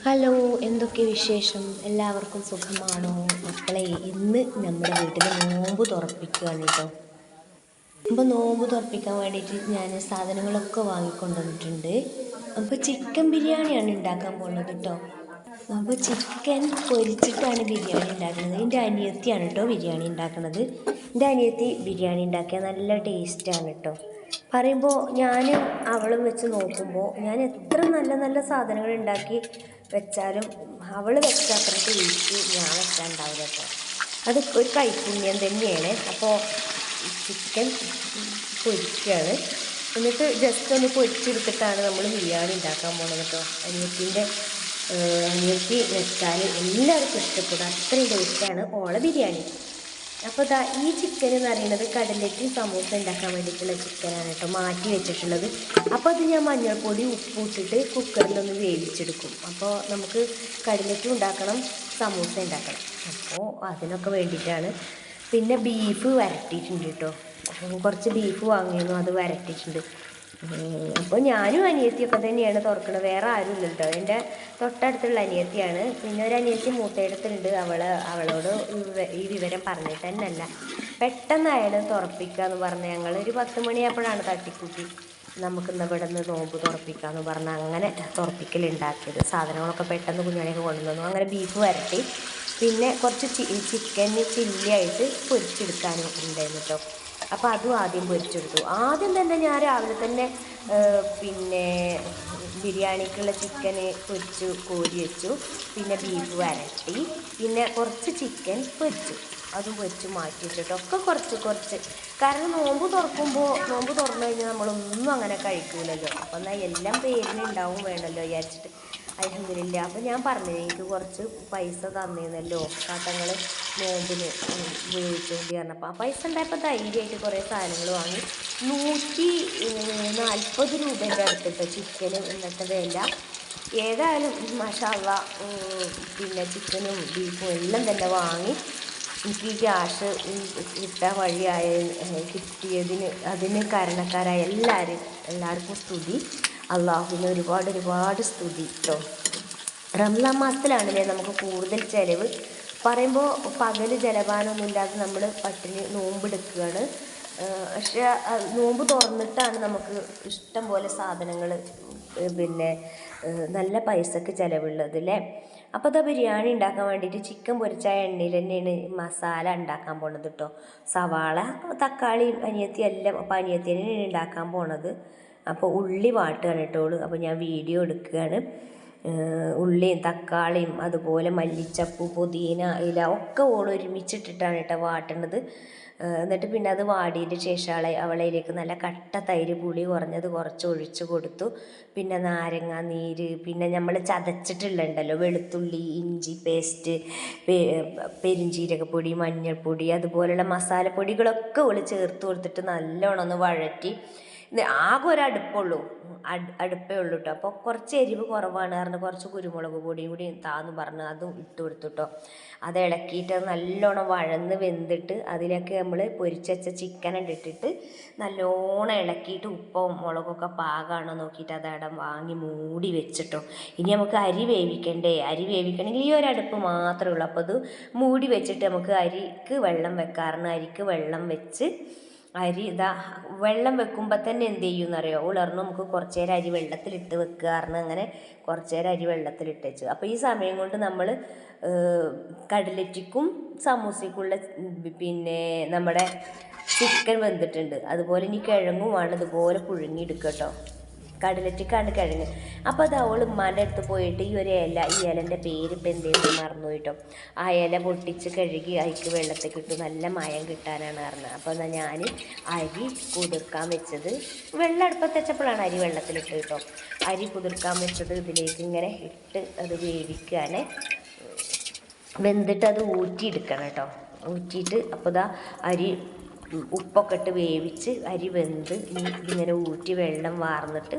Hello, എന്തൊക്കെ വിശേഷം? എല്ലാവർക്കും സുഖമാണോ മക്കളെ? ഇന്ന് നമ്മുടെ വീട്ടിൽ നോമ്പ് തുറപ്പിക്കുകയാണ് കേട്ടോ. അപ്പോൾ നോമ്പ് തുറപ്പിക്കാൻ വേണ്ടിയിട്ട് ഞാൻ സാധനങ്ങളൊക്കെ വാങ്ങിക്കൊണ്ടുവന്നിട്ടുണ്ട്. അപ്പോൾ ചിക്കൻ ബിരിയാണിയാണ് ഉണ്ടാക്കാൻ പോകുന്നത് കേട്ടോ. അപ്പോൾ ചിക്കൻ പൊരിച്ചിട്ടാണ് ബിരിയാണി ഉണ്ടാക്കുന്നത്. എൻ്റെ അനിയത്തിയാണ് കേട്ടോ ബിരിയാണി ഉണ്ടാക്കുന്നത്. എൻ്റെ അനിയത്തി ബിരിയാണി ഉണ്ടാക്കിയാൽ നല്ല ടേസ്റ്റാണ് കേട്ടോ. പറയുമ്പോൾ ഞാനും അവളും വെച്ച് നോക്കുമ്പോൾ ഞാൻ എത്ര നല്ല നല്ല സാധനങ്ങൾ ഉണ്ടാക്കി വെച്ചാലും അവൾ വെച്ച അത്ര ടേസ്റ്റ് ഞാൻ വെച്ചാൽ ഉണ്ടാവില്ല കേട്ടോ. അത് ഒരു കൈപ്പുണ്യം തന്നെയാണ്. അപ്പോൾ ചിക്കൻ പൊരിക്കുകയാണ്. എന്നിട്ട് ജസ്റ്റ് ഒന്ന് പൊരിച്ചെടുത്തിട്ടാണ് നമ്മൾ ബിരിയാണി ഉണ്ടാക്കാൻ പോകുന്നത് കേട്ടോ. അനിയത്തി വെച്ചാൽ എല്ലാവർക്കും ഇഷ്ടപ്പെടും, അത്രയും ടേസ്റ്റാണ് ഓളെ ബിരിയാണി. അപ്പോൾ ഈ ചിക്കൻ എന്ന് പറയുന്നത് കടലറ്റ് സമൂസ ഉണ്ടാക്കാൻ വേണ്ടിയിട്ടുള്ള ചിക്കനാണ് കേട്ടോ മാറ്റി വെച്ചിട്ടുള്ളത്. അപ്പോൾ അത് ഞാൻ മഞ്ഞൾപ്പൊടി ഉപ്പ് ഇട്ടിട്ട് കുക്കറിലൊന്ന് വേവിച്ചെടുക്കും. അപ്പോൾ നമുക്ക് കടലറ്റും ഉണ്ടാക്കണം, സമൂസ ഉണ്ടാക്കണം. അപ്പോൾ അതിനൊക്കെ വേണ്ടിയിട്ടാണ്. പിന്നെ ബീഫ് വരട്ടിയിട്ടുണ്ട് കേട്ടോ. കുറച്ച് ബീഫ് വാങ്ങിയിരുന്നു, അത് വരട്ടിയിട്ടുണ്ട്. അപ്പോൾ ഞാനും അനിയത്തിയൊക്കെ തന്നെയാണ് തുറക്കുന്നത്, വേറെ ആരും ഇല്ല കേട്ടോ. എൻ്റെ തൊട്ടടുത്തുള്ള അനിയത്തിയാണ്. പിന്നെ ഒരു അനിയത്തി മൂത്തയിടത്തുണ്ട്. അവളോട് ഈ വിവരം പറഞ്ഞിട്ട് തന്നെയല്ല, പെട്ടെന്നായാലും തുറപ്പിക്കുക എന്ന് പറഞ്ഞ് ഞങ്ങളൊരു 10 മണിയായപ്പോഴാണ് തട്ടിക്കൂട്ടി നമുക്കിന്ന് ഇവിടെ നിന്ന് നോമ്പ് തുറപ്പിക്കാമെന്ന് പറഞ്ഞ് അങ്ങനെ തുറപ്പിക്കലുണ്ടാക്കിയത്. സാധനങ്ങളൊക്കെ പെട്ടെന്ന് കുഞ്ഞാണിയൊക്കെ കൊണ്ടുവന്നു. അങ്ങനെ ബീഫ് വരട്ടി, പിന്നെ കുറച്ച് ചിക്കന് ചില്ലിയായിട്ട് പൊരിച്ചെടുക്കാനും ഉണ്ടായിരുന്നു കേട്ടോ. അപ്പോൾ അതും ആദ്യം പൊരിച്ചെടുത്തു. ആദ്യം തന്നെ ഞാൻ രാവിലെ തന്നെ പിന്നെ ബിരിയാണിക്കുള്ള ചിക്കന് പൊരിച്ചു കോരി വെച്ചു. പിന്നെ ബീഫ് വരട്ടി, പിന്നെ കുറച്ച് ചിക്കൻ പൊരിച്ചു, അതും പൊരിച്ച് മാറ്റി വെച്ചിട്ടൊക്കെ കുറച്ച്. കാരണം നോമ്പ് തുറന്നു കഴിഞ്ഞാൽ നമ്മളൊന്നും അങ്ങനെ കഴിക്കൂലല്ലോ. അപ്പം എന്നാൽ എല്ലാം പേരിനുണ്ടാവും വേണമല്ലോ വിചാരിച്ചിട്ട് അൽഹംദുലില്ലാ. അപ്പോൾ ഞാൻ പറഞ്ഞത് എനിക്ക് കുറച്ച് പൈസ തന്നിരുന്നല്ലോ കാട്ടങ്ങൾ നോമ്പിന് ഉപയോഗിച്ചുകൊണ്ട് പറഞ്ഞപ്പോൾ ആ പൈസ ഉണ്ടായപ്പോൾ ധൈര്യമായിട്ട് കുറേ സാധനങ്ങൾ വാങ്ങി. 140 രൂപേൻ്റെ അടുത്തിട്ട് ചിക്കന് ഇന്നത്തെ വില. ഏതായാലും മാഷാ അല്ലാഹ്, പിന്നെ ചിക്കനും ബീഫും എല്ലാം തന്നെ വാങ്ങി. എനിക്ക് ഈ ക്യാഷ് കിട്ടാൻ വഴിയായ കിട്ടിയതിന് അതിന് കാരണക്കാരായ എല്ലാവർക്കും സ്തുതി. അള്ളാഹുവിന് ഒരുപാട് സ്തുതി കേട്ടോ. റംസാൻ മാസത്തിലാണല്ലേ നമുക്ക് കൂടുതൽ ചിലവ്. പറയുമ്പോൾ പകൽ ജലപാനമൊന്നും ഇല്ലാതെ നമ്മൾ പട്ടിണി നോമ്പെടുക്കുകയാണ്. പക്ഷേ നോമ്പ് തുറന്നിട്ടാണ് നമുക്ക് ഇഷ്ടം പോലെ സാധനങ്ങൾ പിന്നെ നല്ല പൈസക്ക് ചിലവുള്ളത് അല്ലേ. അപ്പോൾ ബിരിയാണി ഉണ്ടാക്കാൻ വേണ്ടിയിട്ട് ചിക്കൻ പൊരിച്ച എണ്ണയിൽ തന്നെയാണ് മസാല ഉണ്ടാക്കാൻ പോണത് കേട്ടോ. സവാള, തക്കാളി, അനിയത്തി എല്ലാം. അപ്പോൾ അനിയത്തി തന്നെയാണ് ഉണ്ടാക്കാൻ പോണത്. അപ്പോൾ ഉള്ളി വാട്ടുകയാണ് കേട്ടോളൂ. അപ്പോൾ ഞാൻ വീഡിയോ എടുക്കുകയാണ്. ഉള്ളിയും തക്കാളിയും അതുപോലെ മല്ലിച്ചപ്പ്, പുതിന ഇല ഒക്കെ ഒരുമിച്ചിട്ടിട്ടാണ് കേട്ടോ വാട്ടുന്നത്. എന്നിട്ട് പിന്നെ അത് വാടിയതിന് ശേഷം അവളയിലേക്ക് നല്ല കട്ട തൈര്, പുളി കുറഞ്ഞത് കുറച്ച് ഒഴിച്ച് കൊടുത്തു. പിന്നെ നാരങ്ങ നീര്, പിന്നെ നമ്മൾ ചതച്ചിട്ടുള്ളതുണ്ടല്ലോ വെളുത്തുള്ളി, ഇഞ്ചി പേസ്റ്റ്, പെരുംജീരകപ്പൊടി, മഞ്ഞൾപ്പൊടി, അതുപോലെയുള്ള മസാലപ്പൊടികളൊക്കെ ചേർത്ത് കൊടുത്തിട്ട് നല്ലോണം ഒന്ന് വഴറ്റി. ആകെ ഒരടുപ്പുള്ളൂ, അടുപ്പേ ഉള്ളൂ കേട്ടോ. അപ്പോൾ കുറച്ച് എരിവ് കുറവാണ് പറഞ്ഞ് കുറച്ച് കുരുമുളക് പൊടിയും കൂടി താന്ന് പറഞ്ഞ് അതും ഇട്ട് കൊടുത്തു കേട്ടോ. അത് ഇളക്കിയിട്ട് നല്ലോണം വഴന്ന് വെന്തിട്ട് അതിലേക്ക് നമ്മൾ പൊരിച്ച ചിക്കൻ ഇട്ടിട്ട് നല്ലോണം ഇളക്കിയിട്ട് ഉപ്പും മുളകൊക്കെ പാകമാണോ നോക്കിയിട്ട് അതവിടെ വാങ്ങി മൂടി വെച്ചിട്ടോ. ഇനി നമുക്ക് അരി വേവിക്കണമെങ്കിൽ ഈ ഒരു അടുപ്പ് മാത്രമേ ഉള്ളൂ. അപ്പോൾ അത് മൂടി വെച്ചിട്ട് നമുക്ക് അരിക്ക് വെള്ളം വെക്കാറുണ്ട്. അരിക്ക് വെള്ളം വെച്ച് വെള്ളം വെക്കുമ്പോൾ തന്നെ എന്ത് ചെയ്യുമെന്നറിയോ, ഉളർന്ന് നമുക്ക് കുറച്ച് നേരം അരി വെള്ളത്തിലിട്ട് വെക്കാറുണ്ട്. അങ്ങനെ കുറച്ച് നേരം അരി വെള്ളത്തിലിട്ട് വെച്ചു. അപ്പോൾ ഈ സമയം കൊണ്ട് നമ്മൾ കടലറ്റിക്കും സമൂസയ്ക്കുള്ള പിന്നെ നമ്മുടെ ചിക്കൻ വെന്തിട്ടുണ്ട്. അതുപോലെ ഇനി കിഴങ്ങും വേണം ഇതുപോലെ പുഴുങ്ങിയെടുക്കുക കേട്ടോ. കടലറ്റിക്കാണ് കിഴങ്ങ്. അപ്പോൾ അത് അവൾ ഉമ്മാൻ്റെ അടുത്ത് പോയിട്ട് ഈ ഇലൻ്റെ പേര് ഇപ്പം എന്തെങ്കിലും മറന്നു പോയിട്ടോ. ആ ഇല പൊട്ടിച്ച് കഴുകി അതിക്ക് വെള്ളത്തിൽ ഇട്ടു, നല്ല മയം കിട്ടാനാണ് പറഞ്ഞത്. അപ്പോൾ എന്നാൽ ഞാൻ അരി കുതിർക്കാൻ വെച്ചത് വെള്ളം അടുപ്പത്ത് വെച്ചപ്പോഴാണ് അരി വെള്ളത്തിലിട്ട് കേട്ടോ. അരി കുതിർക്കാൻ വെച്ചത് ഇതിലേക്ക് ഇങ്ങനെ ഇട്ട് അത് വേവിക്കുകയാണ്. വെന്തിട്ട് അത് ഊറ്റിയെടുക്കണം കേട്ടോ. ഊറ്റിയിട്ട് അപ്പോൾ അരി ഉപ്പൊക്കെ ഇട്ട് വേവിച്ച് അരി വെന്ത് ഇങ്ങനെ ഊറ്റി വെള്ളം വാർന്നിട്ട്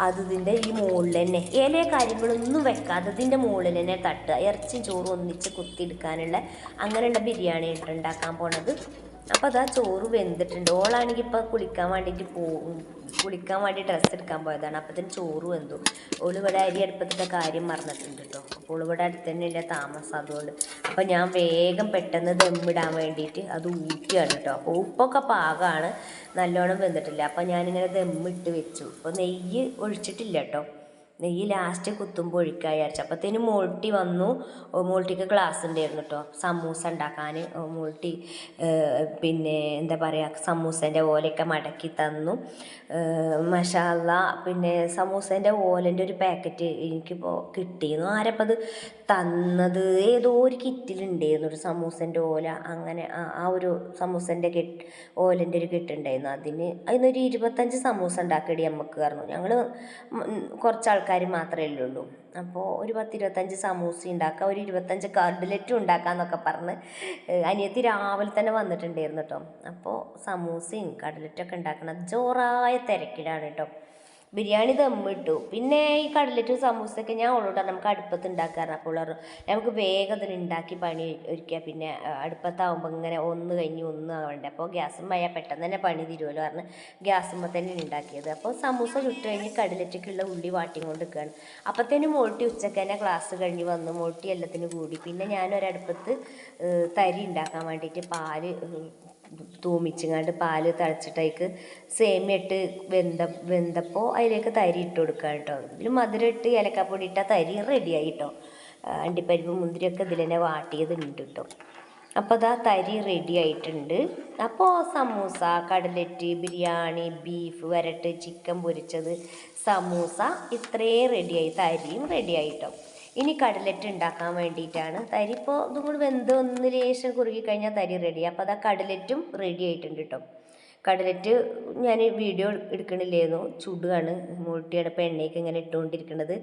അത് ഇതിൻ്റെ ഈ മുകളിൽ തന്നെ ഇലയെ കാര്യങ്ങളൊന്നും വെക്കാതെ ഇതിൻ്റെ മുകളിൽ തന്നെ തട്ടുക. ഇറച്ചിയും ചോറും ഒന്നിച്ച് കുത്തിയെടുക്കാനുള്ള അങ്ങനെയുള്ള ബിരിയാണി ഉണ്ടാക്കാൻ പോണത്. അപ്പോൾ അതാ ചോറ് വെന്തിട്ടുണ്ട്. ഓളാണെങ്കിൽ ഇപ്പോൾ കുളിക്കാൻ വേണ്ടി ഡ്രസ്സ് എടുക്കാൻ പോയതാണ്. അപ്പത്തിന് ചോറ് വെന്തു. ഓൾ ഇവിടെ അരി അടുപ്പത്തിൻ്റെ കാര്യം മറന്നിട്ടുണ്ട് കേട്ടോ. അപ്പോൾ ഇവിടെ അടുത്ത് തന്നെയല്ല താമസം, അതുകൊണ്ട് അപ്പോൾ ഞാൻ വേഗം പെട്ടെന്ന് ദമ്മിടാൻ വേണ്ടിയിട്ട് അത് ഊറ്റുകയാണ് കേട്ടോ. അപ്പോൾ ഉപ്പൊക്കെ പാകമാണ്, നല്ലോണം വെന്തിട്ടില്ല. അപ്പോൾ ഞാനിങ്ങനെ ദമ്മിട്ട് വെച്ചു. അപ്പോൾ നെയ്യ് ഒഴിച്ചിട്ടില്ല കേട്ടോ. നെയ്യ് ലാസ്റ്റ് കുത്തുമ്പോൾ ഒഴിക്കാൻ വിചാരിച്ചു. അപ്പത്തേന് മോൾട്ടി വന്നു. മോൾട്ടിക്ക് ക്ലാസ് ഉണ്ടായിരുന്നു കേട്ടോ, സമൂസ ഉണ്ടാക്കാൻ. മോൾട്ടി പിന്നെ എന്താ പറയുക, സമൂസേൻ്റെ ഓലയൊക്കെ മടക്കി തന്നു. മാഷാ അല്ലാ. പിന്നെ സമൂസേൻ്റെ ഓലൻ്റെ ഒരു പാക്കറ്റ് എനിക്കിപ്പോൾ കിട്ടിയിരുന്നു. ആരപ്പോൾ അത് തന്നത്? ഏതോ ഒരു കിറ്റിലുണ്ടായിരുന്നു ഒരു സമൂസൻ്റെ ഓല. അങ്ങനെ ആ ഒരു സമൂസൻ്റെ ഓലൻ്റെ ഒരു കെട്ടുണ്ടായിരുന്നു. അതിനൊരു 25 സമൂസ ഉണ്ടാക്കിയടി നമുക്ക് പറഞ്ഞു. ഞങ്ങൾ കുറച്ച് ആൾക്കാർ മാത്രമേ ഉള്ളൂ. അപ്പോൾ ഒരു 10-25 സമൂസ ഉണ്ടാക്കുക, ഒരു 25 കട്ലറ്റും ഉണ്ടാക്കാമെന്നൊക്കെ പറഞ്ഞ് അനിയത്തി രാവിലെ തന്നെ വന്നിട്ടുണ്ടായിരുന്നു കേട്ടോ. അപ്പോൾ സമൂസയും കട്ലറ്റൊക്കെ ഉണ്ടാക്കണം ജോറായ തിരക്കിലാണ് കേട്ടോ. ബിരിയാണി ദമ്മിട്ടു. പിന്നെ ഈ കട്ലറ്റും സമൂസയൊക്കെ ഞാൻ ഓളോട്ടാ നമുക്ക് അടുപ്പത്ത് ഉണ്ടാക്കാറ്. അപ്പോൾ നമുക്ക് വേഗം അതിന് ഉണ്ടാക്കി പണി ഒരുക്കുക. പിന്നെ അടുപ്പത്താവുമ്പോൾ ഇങ്ങനെ ഒന്ന് കഴിഞ്ഞ് ഒന്ന് ആവണ്ടേ. അപ്പോൾ ഗ്യാസുമ്മ പെട്ടെന്ന് തന്നെ പണി തീരുമല്ലോ പറഞ്ഞ് ഗ്യാസുമ്മ തന്നെ ഉണ്ടാക്കിയത്. അപ്പോൾ സമൂസ ചുട്ട് കഴിഞ്ഞ് കട്ലറ്റൊക്കെയുള്ള ഉള്ളി വാട്ടി കൊണ്ട് നിൽക്കുകയാണ്. അപ്പോഴത്തേനും മോൾട്ടി ഉച്ചക്ക് തന്നെ ക്ലാസ് കഴിഞ്ഞ് വന്ന് മോൾട്ടി എല്ലാത്തിനും കൂടി. പിന്നെ ഞാനൊരടുപ്പത്ത് തരി ഉണ്ടാക്കാൻ വേണ്ടിയിട്ട് പാല് തൂമിച്ചിങ്ങാണ്ട് പാല് തിളച്ചിട്ടേക്ക് സേമിയ ഇട്ട് വെന്തപ്പോൾ അതിലേക്ക് തരി ഇട്ട് കൊടുക്കുക കേട്ടോ. ഇതിൽ മധുരം ഇട്ട് ഏലക്കാപ്പൊടി ഇട്ടാൽ തരി റെഡിയായി കേട്ടോ. അണ്ടിപ്പരിപ്പ് മുന്തിരിയൊക്കെ ഇതിൽ തന്നെ വാട്ടിയതുണ്ട് കേട്ടോ. അപ്പോൾ അതാ തരി റെഡി ആയിട്ടുണ്ട്. അപ്പോൾ സമൂസ, കട്ലറ്റ്, ബിരിയാണി, ബീഫ് വരട്ട്, ചിക്കൻ പൊരിച്ചത്, സമൂസ ഇത്രയും റെഡിയായി. തരിയും റെഡിയായി കേട്ടോ. ഇനി കട്ലറ്റ് ഉണ്ടാക്കാൻ വേണ്ടിയിട്ടാണ്. തരി ഇപ്പോൾ ഇതും കൂടി വെന്ത് ഒന്ന് ലേശം കുറുകി കഴിഞ്ഞാൽ തരി റെഡി. അപ്പോൾ അതാ കട്ലറ്റും റെഡി ആയിട്ടുണ്ട് കേട്ടോ. കട്ലറ്റ് ഞാൻ വീഡിയോ എടുക്കണില്ലായിരുന്നു, ചുടുകയാണ്. മോൾട്ടിയുടെ ഇപ്പോൾ എണ്ണയ്ക്ക് ഇങ്ങനെ ഇട്ടുകൊണ്ടിരിക്കുന്നത്.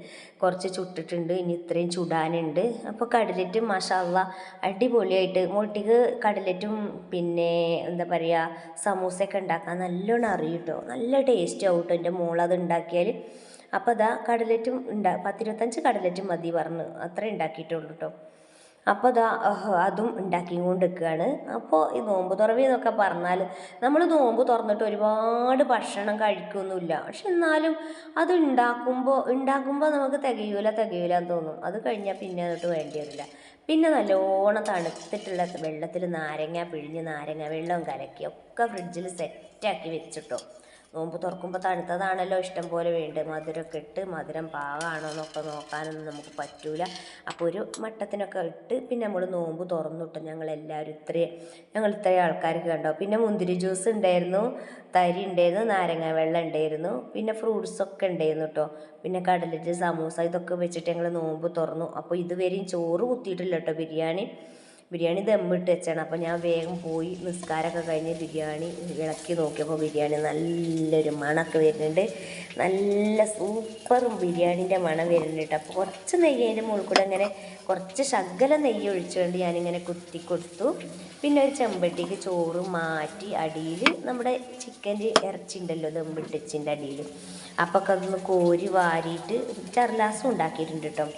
കുറച്ച് ചുട്ടിട്ടുണ്ട്, ഇനി ഇത്രയും ചുടാനുണ്ട്. അപ്പോൾ കട്ലറ്റ് മാഷാ അല്ലാ അടിപൊളിയായിട്ട്. മോൾട്ടിക്ക് കട്ലറ്റും പിന്നെ എന്താ പറയുക സമൂസയൊക്കെ ഉണ്ടാക്കാൻ നല്ലോണം അറിയും കേട്ടോ. നല്ല ടേസ്റ്റ് ആവും കേട്ടോ എൻ്റെ മോളത് ഉണ്ടാക്കിയാൽ. അപ്പോൾ അതാ കട്ലറ്റും 10-25 കട്ലറ്റും മതി പറഞ്ഞു, അത്ര ഉണ്ടാക്കിയിട്ടുള്ളൂ കേട്ടോ. അപ്പോൾ അതാ അതും ഉണ്ടാക്കിക്കൊണ്ട് നിൽക്കുകയാണ്. അപ്പോൾ ഈ നോമ്പ് തുറവി എന്നൊക്കെ പറഞ്ഞാൽ നമ്മൾ നോമ്പ് തുറന്നിട്ട് ഒരുപാട് ഭക്ഷണം കഴിക്കൊന്നുമില്ല. പക്ഷെ എന്നാലും അത് ഉണ്ടാക്കുമ്പോൾ നമുക്ക് തികയൂല എന്ന് തോന്നും. അത് കഴിഞ്ഞാൽ പിന്നെ അതിട്ട് വേണ്ടി വരില്ല. പിന്നെ നല്ലോണം തണുത്തിട്ടുള്ള വെള്ളത്തിൽ നാരങ്ങ പിഴിഞ്ഞ് നാരങ്ങ വെള്ളം കലക്കി ഒക്കെ ഫ്രിഡ്ജിൽ സെറ്റാക്കി വെച്ചിട്ടോ. നോമ്പ് തുറക്കുമ്പോൾ തണുത്തതാണല്ലോ ഇഷ്ടം പോലെ വേണ്ടത്. മധുരമൊക്കെ ഇട്ട് മധുരം പാകമാണോ എന്നൊക്കെ നോക്കാനൊന്നും നമുക്ക് പറ്റൂല. അപ്പോൾ ഒരു മട്ടത്തിനൊക്കെ ഇട്ട് പിന്നെ നമ്മൾ നോമ്പ് തുറന്നിട്ട് ഞങ്ങൾ ഇത്രയും ആൾക്കാർക്ക് കണ്ടോ. പിന്നെ മുന്തിരി ജ്യൂസ് ഉണ്ടായിരുന്നു, തരി ഉണ്ടായിരുന്നു, നാരങ്ങ വെള്ളം ഉണ്ടായിരുന്നു, പിന്നെ ഫ്രൂട്ട്സൊക്കെ ഉണ്ടായിരുന്നു കേട്ടോ. പിന്നെ കട്ലറ്റ്, സമൂസ ഇതൊക്കെ വെച്ചിട്ട് ഞങ്ങൾ നോമ്പ് തുറന്നു. അപ്പോൾ ഇതുവരെയും ചോറ് കുത്തിയിട്ടില്ല കേട്ടോ. ബിരിയാണി ദമ്മിട്ട് വെച്ചാണ്. അപ്പോൾ ഞാൻ വേഗം പോയി നിസ്കാരമൊക്കെ കഴിഞ്ഞ് ബിരിയാണി ഇളക്കി നോക്കിയപ്പോൾ ബിരിയാണി നല്ലൊരു മണമൊക്കെ വരുന്നുണ്ട്. നല്ല സൂപ്പറും ബിരിയാണീൻ്റെ മണം വരുന്നുണ്ട് കേട്ടോ. അപ്പോൾ കുറച്ച് നെയ്യ് അതിൻ്റെ മുകളിൽ കൂടെ അങ്ങനെ കുറച്ച് ശകലം നെയ്യ് ഒഴിച്ചുകൊണ്ട് ഞാനിങ്ങനെ കുത്തി കൊടുത്തു. പിന്നെ ഒരു ചെമ്പട്ടിക്ക് ചോറ് മാറ്റി അടിയിൽ നമ്മുടെ ചിക്കൻ്റെ ഇറച്ചി ഉണ്ടല്ലോ ദമ്മിട്ടിച്ചിൻ്റെ അടിയിൽ, അപ്പോൾ അതൊന്ന് കോരി വാരിയിട്ട് ചർലാസും ഉണ്ടാക്കിയിട്ടുണ്ട് കേട്ടോ.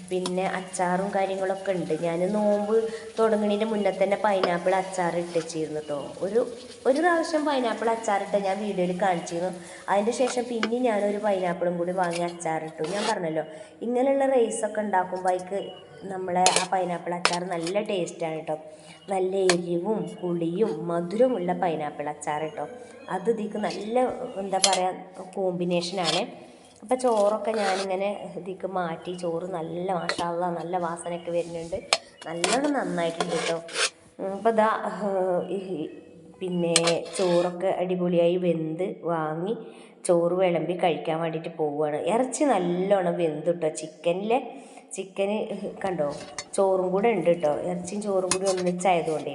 പിന്നെ അച്ചാറും കാര്യങ്ങളൊക്കെ ഉണ്ട്. ഞാൻ നോമ്പ് തുടങ്ങുന്നതിൻ്റെ മുന്നേ തന്നെ പൈനാപ്പിൾ അച്ചാർ ഇട്ടിച്ചിരുന്നു കേട്ടോ. ഒരു പ്രാവശ്യം പൈനാപ്പിൾ അച്ചാറിട്ട് ഞാൻ വീഡിയോയിൽ കാണിച്ചിരുന്നു. അതിൻ്റെ ശേഷം പിന്നെ ഞാനൊരു പൈനാപ്പിളും കൂടി വാങ്ങി അച്ചാറിട്ടു. ഞാൻ പറഞ്ഞല്ലോ ഇങ്ങനെയുള്ള റൈസൊക്കെ ഉണ്ടാക്കുമ്പോൾ അതിക്ക് നമ്മളെ ആ പൈനാപ്പിൾ അച്ചാർ നല്ല ടേസ്റ്റാണ് കേട്ടോ. നല്ല എരിവും പുളിയും മധുരമുള്ള പൈനാപ്പിൾ അച്ചാർ കേട്ടോ. അത് ഇതിക്ക് നല്ല എന്താ പറയുക കോമ്പിനേഷനാണ്. അപ്പോൾ ചോറൊക്കെ ഞാനിങ്ങനെ ഇതിക്ക് മാറ്റി. ചോറ് നല്ല മാഷാ അല്ലാ നല്ല വാസനയൊക്കെ വരുന്നുണ്ട്, നല്ലോണം നന്നായിട്ടുണ്ട് കേട്ടോ. അപ്പോൾ ഇതാ പിന്നെ ചോറൊക്കെ അടിപൊളിയായി വെന്ത് വാങ്ങി ചോറ് വിളമ്പി കഴിക്കാൻ വേണ്ടിയിട്ട് പോവുകയാണ്. ഇറച്ചി നല്ലോണം വെന്ത് കേട്ടോ. ചിക്കന് കണ്ടോ ചോറും കൂടെ ഉണ്ട് കേട്ടോ. ഇറച്ചിയും ചോറും കൂടി ഒന്നിച്ചായതുകൊണ്ടേ.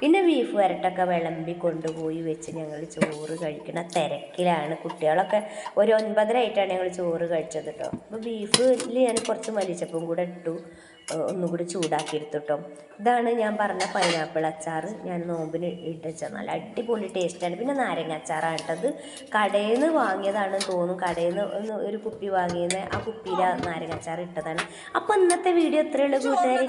പിന്നെ ബീഫ് വരട്ടൊക്കെ വിളമ്പി കൊണ്ടുപോയി വെച്ച് ഞങ്ങൾ ചോറ് കഴിക്കുന്ന തിരക്കിലാണ്. കുട്ടികളൊക്കെ ഒരു 9:30 ഞങ്ങൾ ചോറ് കഴിച്ചത് കേട്ടോ. അപ്പോൾ ബീഫിൽ ഞാൻ കുറച്ച് മല്ലിച്ചപ്പും കൂടെ ഇട്ടു, ഒന്നുകൂടി ചൂടാക്കി എടുത്തു കേട്ടോ. ഇതാണ് ഞാൻ പറഞ്ഞ പൈനാപ്പിൾ അച്ചാർ. ഞാൻ നോമ്പിന് ഇട്ടുവെച്ചാൽ നല്ല അടിപൊളി ടേസ്റ്റാണ്. പിന്നെ നാരങ്ങ അച്ചാറാണ് കേട്ടത്. കടയിൽ നിന്ന് വാങ്ങിയതാണെന്ന് തോന്നും. കടയിൽ നിന്ന് ഒരു കുപ്പി വാങ്ങിയത്, ആ കുപ്പിയിൽ നാരങ്ങ അച്ചാർ ഇട്ടതാണ്. അപ്പോൾ ഇന്നത്തെ വീഡിയോ ഇത്രയേ ഉള്ളൂ കൂട്ടുകാരെ.